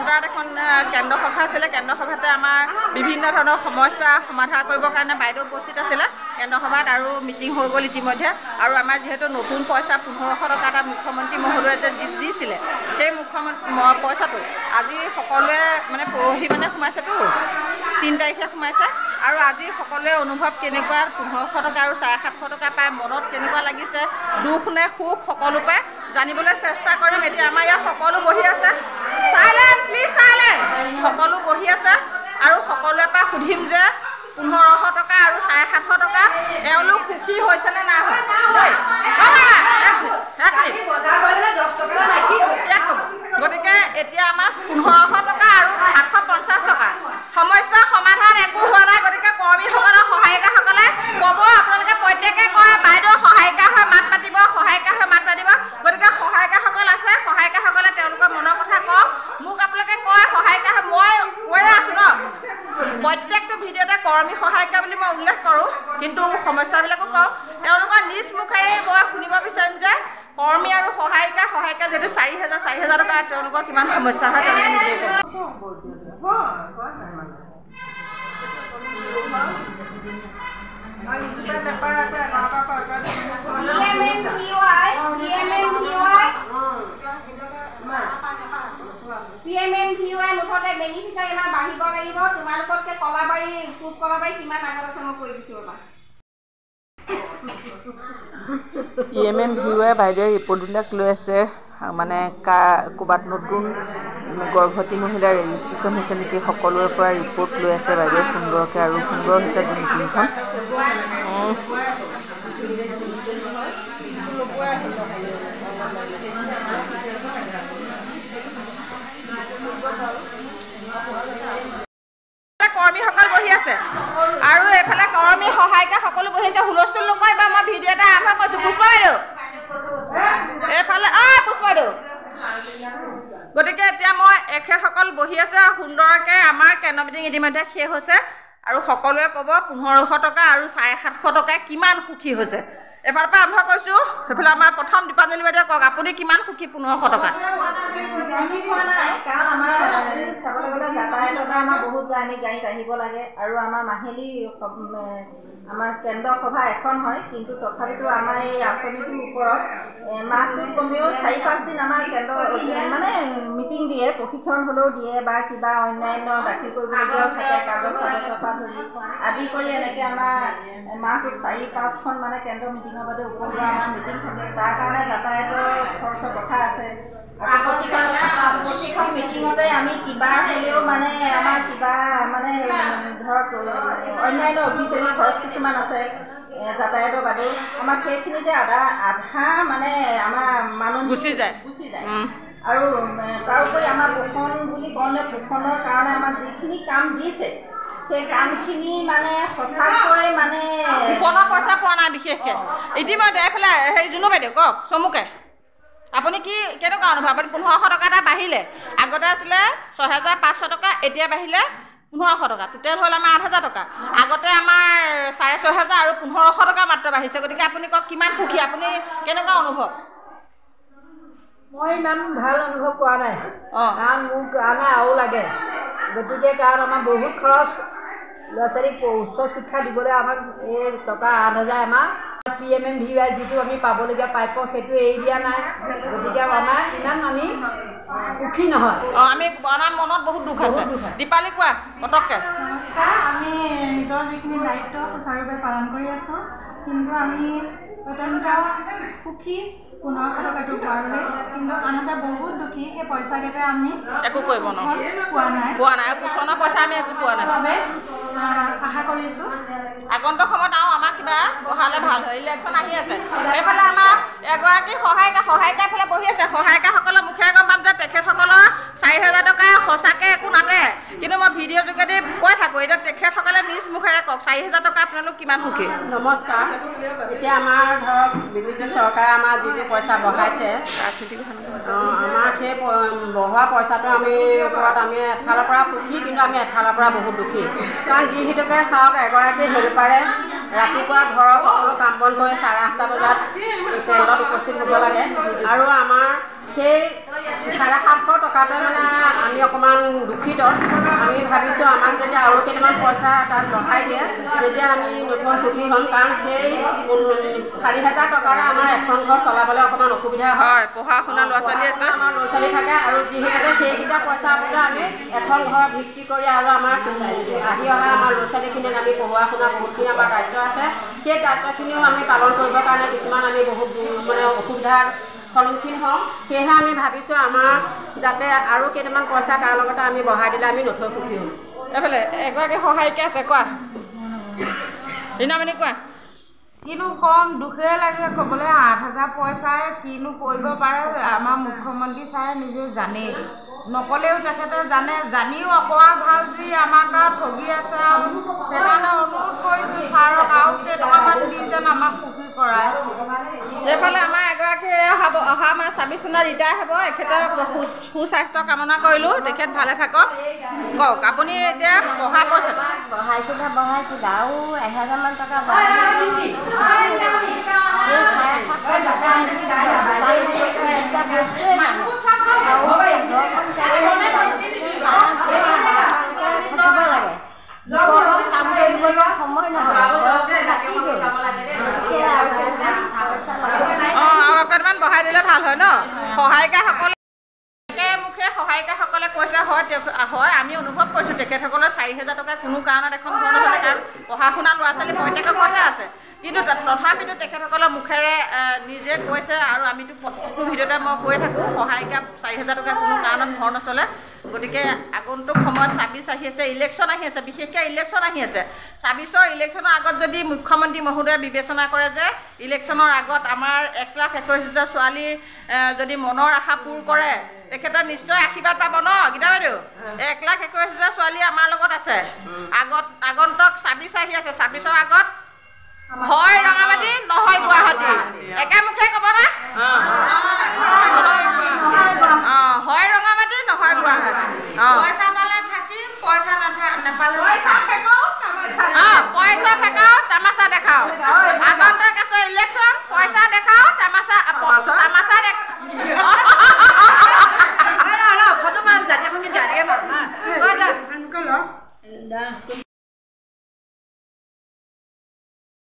নগাঁৱত এখন কেন্দ্ৰ সভা আছিলে কেন্দ্ৰ সভাতে আমাৰ বিভিন্ন ধৰণৰ সমস্যা সমাধান কৰিবৰ কাৰণে বাইদেউ উপস্থিত আছিলে কেন্দ্ৰ সভাত আৰু মিটিং হৈ গ'ল ইতিমধ্যে আৰু আমাৰ যিহেতু নতুন পইচা 1500 টকা এটা মুখ্যমন্ত্ৰী মহোদয়ে যে দিছিলে সেই পইচাটো আজি সকলোৱে মানে পৰহি মানে সোমাইছেতো 3 তাৰিখে সোমাইছে আৰু আজি সকলোৱে অনুভৱ কেনেকুৱা 1500 টকা আৰু 750 টকা পাই মনত কেনেকুৱা লাগিছে দুখ নে সুখ সকলো পাই জানিবলৈ চেষ্টা কৰিম এতিয়া আমাৰ ইয়াত সকলো বহি আছে সাইলেন্ট প্লিজ সাইলেন্ট সকলো বহি আছে আৰু সকলোৱে পা সুধিম যে 1500 টকা আৰু 750 টকা এওঁলোক সুখী হৈছে নে না হয় দেই গতিকে এতিয়া আমাৰ 1500 টকা আৰু 750 টকা সমস্যা সমাধান একো হোৱা নাই গতিকে কৰ্মীসকলৰ সহায়িকাসকলে ক'ব আপোনালোকে প্ৰত্যেকে কয় বাইদেউ সহায়িকা হয় মাত মাতিব সহায়িকা হয় মাত মাতিব গতিকে সহায়িকাসকল আছে সহায়িকাসকলে তেওঁলোকৰ মনৰ কথা কওক মোক আপোনালোকে কয় সহায়িকা মই কৈয়ে আছোঁ ন প্ৰত্যেকটো ভিডিঅ'তে কৰ্মী সহায়িকা বুলি মই উল্লেখ কৰোঁ কিন্তু সমস্যাবিলাকো কওঁ তেওঁলোকৰ নিজ মুখেৰে মই শুনিব বিচাৰিম যে কৰ্মী আৰু সহায়িকা যিহেতু 4000 টকা তেওঁলোকৰ কিমান সমস্যা হয় তেওঁলোকে নিজেই PMMVY মুঠতে বেনিফিচিয়াৰী আমাৰ বাঢ়িব লাগিব তোমালোকতকে কলাবাৰী পূব কলাবাৰী কিমান আগত আছে মই কৈ দিছোঁ ৰবা PMMVY বাইদেৱে ৰিপৰ্টবিলাক লৈ আছে মানে ক'ৰবাত নতুন গৰ্ভৱতী মহিলাৰ ৰেজিষ্ট্ৰেশ্যন হৈছে নেকি সকলোৰে পৰা ৰিপৰ্ট লৈ আছে বাইদেৱে সুন্দৰকৈ আৰু সুন্দৰ হৈছে মিটিংখন কৰ্মীসকল বহি আছে আৰু এফালে কৰ্মী সহায়িকা সকলো বহি আছে হুলস্থুল নকয় বা মই ভিডিঅ' এটা আৰম্ভ কৰিছোঁ পুষ্পা বাইদেউ এফালে পুষ্পা বাইদেউ গতিকে এতিয়া মই এখেতসকল বহি আছে সুন্দৰকৈ আমাৰ কেন্দ্ৰ মিটিং ইতিমধ্যে শেষ হৈছে আৰু সকলোৱে ক'ব 1500 টকা আৰু 750 টকা কিমান সুখী হৈছে এবাৰ পৰা আৰম্ভ কৰিছোঁ সেইফালে আমাৰ প্ৰথম দীপাঞ্জলি বাইদেউ কওক আপুনি কিমান সুখী 1500 টকা কাৰণ আমাৰ চাবলৈ গ'লে যাতায়াতত আমাৰ বহুত যায় আমি গাড়ীত আহিব লাগে আৰু আমাৰ মাহিলী আমাৰ কেন্দ্ৰ সভা এখন হয় কিন্তু তথাপিতো আমাৰ এই আঁচনিটোৰ ওপৰত মাহটোত কমেও 4-5 দিন আমাৰ কেন্দ্ৰ মানে মিটিং দিয়ে প্ৰশিক্ষণ হ'লেও দিয়ে বা কিবা অন্যান্য দাখিল কৰিবলগীয়াও থাকে কাগজ চাগজৰ পৰা ধৰি আদি কৰি এনেকৈ আমাৰ মাহটোত 4-5খন মানে কেন্দ্ৰ মিটিঙৰ বাদে উপৰিও আমাৰ মিটিং থাকে তাৰ কাৰণে যাতায়াতৰ খৰচৰ কথা আছে প্ৰতিখন মিটিঙতে আমি কিবা হ'লেও মানে আমাৰ কিবা মানে ধৰক অন্যান্য অফিচিয়েলি খৰচ কিছুমান আছে যাতায়াতৰ বাদেও আমাৰ সেইখিনিতে আধা মানে আমাৰ মানুহ গুচি যায় আৰু তাৰোপৰি আমাৰ পোষণ বুলি ক'লে পোষণৰ কাৰণে আমাৰ যিখিনি কাম দিছে সেই কামখিনি মানে সঁচাকৈ মানে পোষণৰ পইচা পোৱা নাই বিশেষকৈ ইতিমধ্যে এইফালে হেৰি জুনু বাইদেউ কওক চমুকে আপুনি কি কেনেকুৱা অনুভৱ আপুনি 1500 টকা এটা বাঢ়িলে আগতে আছিলে 6500 টকা এতিয়া বাঢ়িলে 1500 টকা টোটেল হ'ল আমাৰ 8000 টকা আগতে আমাৰ 6500 আৰু 1500 টকা মাত্ৰ বাঢ়িছে গতিকে আপুনি কওক কিমান সুখী আপুনি কেনেকুৱা অনুভৱ মই ইমান ভাল অনুভৱ কৰা নাই কাৰণ মোক কাৰণে আৰু লাগে গতিকে কাৰণ আমাৰ বহুত খৰচ ল'ৰা ছোৱালীক উচ্চ শিক্ষা দিবলৈ আমাক এই টকা 8000 আমাক PMMVY যিটো আমি পাবলগীয়া প্ৰাপ্য সেইটো এৰি দিয়া নাই গতিকে আমাৰ ইমান আমি সুখী নহয় আমি আমাৰ মনত বহুত দুখ আছে দীপালী কোৱা পটককৈ নমস্কাৰ আমি নিজৰ যিখিনি দায়িত্ব সুচাৰুৰূপে পালন কৰি আছোঁ কিন্তু আমি অত্যন্ত সুখী 1500 টকাটো পোৱালৈ কিন্তু আনহাতে বহুত দুখী সেই পইচাকেইটা আমি একো কৰিব পোৱা নাই পোষণৰ পইচা আমি একো পোৱা নাই বাবে আশা কৰিছোঁ আগন্তুক সময়ত আৰু আমাক কিবা বঢ়ালে ভাল হয় ইলেকশ্যন আহি আছে এইফালে আমাৰ এগৰাকী সহায়িকা এফালে বহি আছে সহায়িকাসকলৰ মুখেৰে গম পাম যে তেখেতসকলৰ 4000 টকা সঁচাকৈ একো নানে কিন্তু মই ভিডিঅ' যোগেদি কৈ থাকোঁ এতিয়া তেখেতসকলে নিজ মুখেৰে কওক 4000 টকা আপোনালোক কিমান সুখী নমস্কাৰ এতিয়া আমাৰ ধৰক বিজেপি চৰকাৰে আমাৰ যিটো পইচা বঢ়াইছে আমাৰ সেই বঢ়োৱা পইচাটো আমি ওপৰত আমি এফালৰ পৰা সুখী কিন্তু আমি এফালৰ পৰা বহুত দুখী কাৰণ যিহেতুকে চাওক এগৰাকী হেল্পাৰে ৰাতিপুৱা ঘৰৰ সকলো কাম বন কৰি 8:30 বজাত কেন্দ্ৰত উপস্থিত হ'ব লাগে আৰু আমাৰ সেই 750 টকাতে মানে আমি অকণমান দুখিত। আমি ভাবিছোঁ আমাক যেতিয়া আৰু কেইটামান পইচা তাত বঢ়াই দিয়ে তেতিয়া আমি নথৈ সুখী হ'ম, কাৰণ সেই 4,000 টকাৰে আমাৰ এখন ঘৰ চলাবলৈ অকণমান অসুবিধা হয়। পঢ়া শুনা ল'ৰা ছোৱালী আছে, আমাৰ ল'ৰা ছোৱালী থাকে, আৰু যিহেতু সেইকেইটা পইচা মতে আমি এখন ঘৰ ভিত্তি কৰি আৰু আমাৰ আহি অহা আমাৰ ল'ৰা ছোৱালীখিনিক আমি পঢ়োৱা শুনা বহুতখিনি আমাৰ দায়িত্ব আছে। সেই দায়িত্বখিনিও আমি পালন কৰিবৰ কাৰণে কিছুমান আমি বহুত মানে অসুবিধাৰ সন্মুখীন হওঁ। সেয়েহে আমি ভাবিছোঁ আমাৰ যাতে আৰু কেইটামান পইচা তাৰ লগতে আমি বঢ়াই দিলে আমি নথৈ সুখী হ'ম। এইফালে এগৰাকী সহায়িকা আছে, কোৱা ৰীণামণি, কোৱা। কিনো কম, দুখে লাগে ক'বলৈ। 8,000 পইচাই কিনো কৰিব পাৰে আমাৰ মুখ্যমন্ত্ৰী ছাৰে নিজে জানেই, নক'লেও তেখেতে জানে, জানিও অকৰা ভাল যি আমাক আৰু ঠগি আছে। আৰু সেইকাৰণে অনুৰোধ কৰিছোঁ ছাৰক আৰু কেইটকামান দি যেন আমাক সুখী কৰায়। এইফালে আমাৰ এগৰাকী অহা মানে 26 চনত ৰিটায়াৰ হ'ব, এখেতক সুস্বাস্থ্য কামনা কৰিলোঁ, তেখেত ভালে থাকক। কওক আপুনি এতিয়া পঢ়া পইচা বঢ়াইছিলে আৰু 1,000মান টকা সময় নহয় অকণমান বঢ়াই দিলে ভাল হয় ন। সহায়িকাসকলে মুখে সহায়িকাসকলে কৈছে হয় আমি অনুভৱ কৰিছোঁ তেখেতসকলৰ 4,000 টকা কোনো কাৰণত এখন ঘৰ নচলে, কাৰণ পঢ়া শুনা ল'ৰা ছোৱালী প্ৰত্যেকৰ ঘৰতে আছে। কিন্তু তথাপিতো তেখেতসকলৰ মুখেৰে নিজে কৈছে, আৰু আমিতো প্ৰত্যেকটো ভিডিঅ'তে মই কৈ থাকোঁ সহায়িকা 4,000 টকা কোনো কাৰণত ঘৰ নচলে। গতিকে আগন্তুক সময়ত 26 আহি আছে, ইলেকশ্যন আহি আছে, বিশেষকৈ ইলেকশ্যন আহি আছে। 26ৰ ইলেকশ্যনৰ আগত যদি মুখ্যমন্ত্ৰী মহোদয়ে বিবেচনা কৰে যে ইলেকশ্যনৰ আগত আমাৰ 1,21,000 ছোৱালীৰ যদি মনৰ আশা পূৰ কৰে, তেখেতে নিশ্চয় আশীৰ্বাদ পাব ন গীতা বাইদেউ। 1,21,000 ছোৱালী আমাৰ লগত আছে। আগন্তুক 26 আহি আছে, 26ৰ আগত হয় ৰঙামাটি নহয় গুৱাহাটী, একেমুখে ক'বনে? হয় ৰঙামাটি নহয় গুৱাহাটী। পইচা পালে থাকিম, পইচা নাপালে